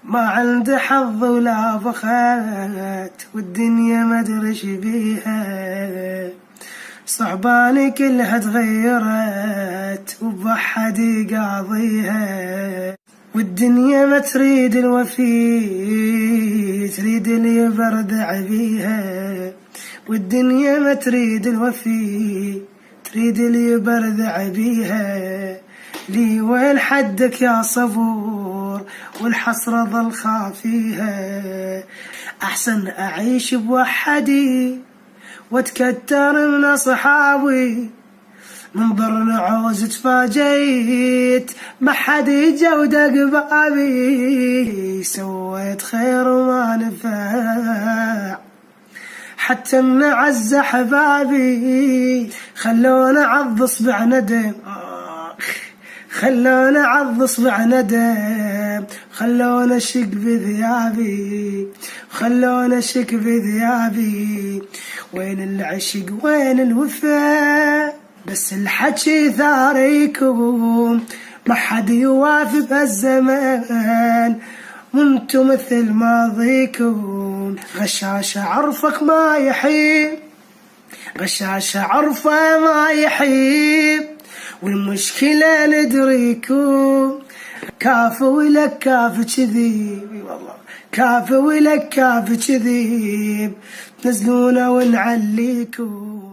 ما عنده حظ ولا بخت والدنيا ما ادري ايش بيها، صعباني كلها تغيرت وبحد يقاضيها، والدنيا ما تريد الوفي تريد اللي يبردع بيها، والدنيا ما تريد الوفي تريد اللي يبردع بيها. لي وين حدك يا صبور والحسرة ظل خافيها، أحسن أعيش بوحدي واتكتر من أصحابي، من ضرن عوز تفاجيت ما حد يجا ودق بابي، سويت خير وما نفع حتى من أعز أحبابي، خلونا عض اصبع ندم خلونا عض اصبع ندم، خلونا اشك بثيابي خلونا اشك بثيابي، وين العشق وين الوفا بس الحكي ثاريكم، ما حد يوافي بهالزمان وانتو مثل ماضيكم، غشاشة عرفك ما يحيب غشاشة عرفه ما يحيب، والمشكلة ندريكم كافي ولك كافي كذيب، والله كافي ولك كافي كذيب، تنزلونا ونعليكم.